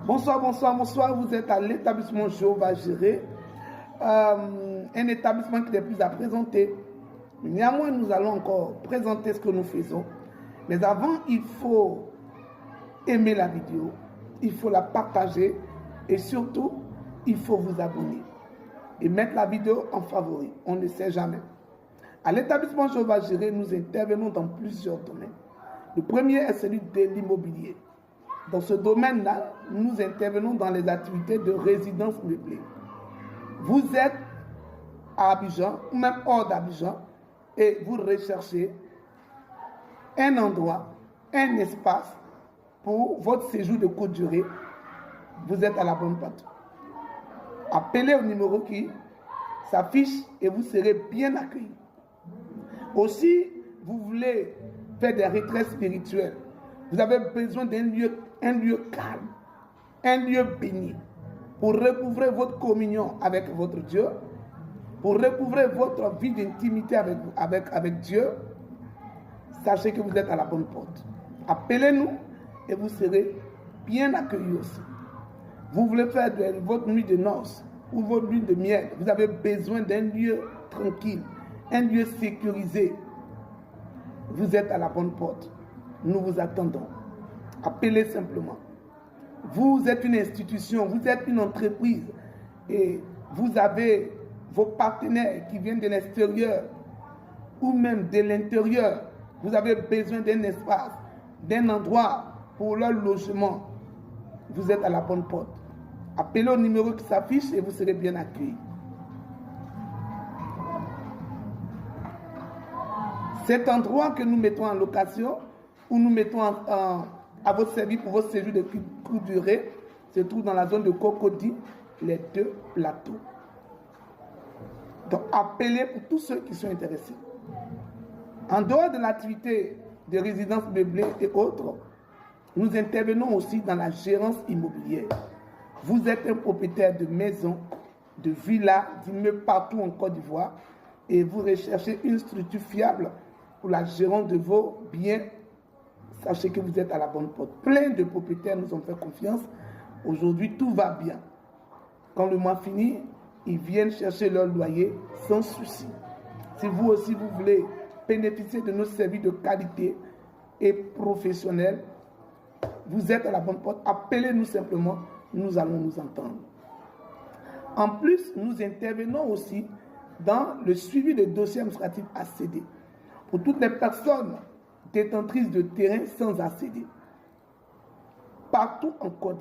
Bonsoir, bonsoir, bonsoir. Vous êtes à l'établissement Jéhovah Jireh, un établissement qui n'est plus à présenter. Néanmoins, nous allons encore présenter ce que nous faisons. Mais avant, il faut aimer la vidéo, il faut la partager et surtout, il faut vous abonner et mettre la vidéo en favori. On ne sait jamais. À l'établissement Jéhovah Jireh, nous intervenons dans plusieurs domaines. Le premier est celui de l'immobilier. Dans ce domaine-là, nous intervenons dans les activités de résidence meublée. Vous êtes à Abidjan ou même hors d'Abidjan et vous recherchez un endroit, un espace pour votre séjour de courte durée. Vous êtes à la bonne porte. Appelez au numéro qui s'affiche et vous serez bien accueillis. Aussi, vous voulez faire des retraites spirituelles. Vous avez besoin d'un lieu calme, un lieu béni, pour recouvrir votre communion avec votre Dieu, pour recouvrir votre vie d'intimité avec Dieu. Sachez que vous êtes à la bonne porte. Appelez-nous et vous serez bien accueillis aussi. Vous voulez faire votre nuit de noces ou votre nuit de miel. Vous avez besoin d'un lieu tranquille, un lieu sécurisé. Vous êtes à la bonne porte. Nous vous attendons. Appelez simplement. Vous êtes une institution, vous êtes une entreprise et vous avez vos partenaires qui viennent de l'extérieur ou même de l'intérieur. Vous avez besoin d'un espace, d'un endroit pour leur logement. Vous êtes à la bonne porte. Appelez au numéro qui s'affiche et vous serez bien accueillis. Cet endroit que nous mettons en location, où nous mettons à votre service pour votre séjour de courte durée, se trouve dans la zone de Cocody, les deux plateaux. Donc appelez pour tous ceux qui sont intéressés. En dehors de l'activité de résidence meublée et autres, nous intervenons aussi dans la gérance immobilière. Vous êtes un propriétaire de maisons, de villas, d'immeubles partout en Côte d'Ivoire et vous recherchez une structure fiable pour la gérance de vos biens. Sachez que vous êtes à la bonne porte. Plein de propriétaires nous ont fait confiance. Aujourd'hui, tout va bien. Quand le mois finit, ils viennent chercher leur loyer sans souci. Si vous aussi, vous voulez bénéficier de nos services de qualité et professionnels, vous êtes à la bonne porte. Appelez-nous simplement, nous allons nous entendre. En plus, nous intervenons aussi dans le suivi des dossiers administratifs ACD. Pour toutes les personnes détentrices de terrain sans ACD. Partout en Côte d'Ivoire.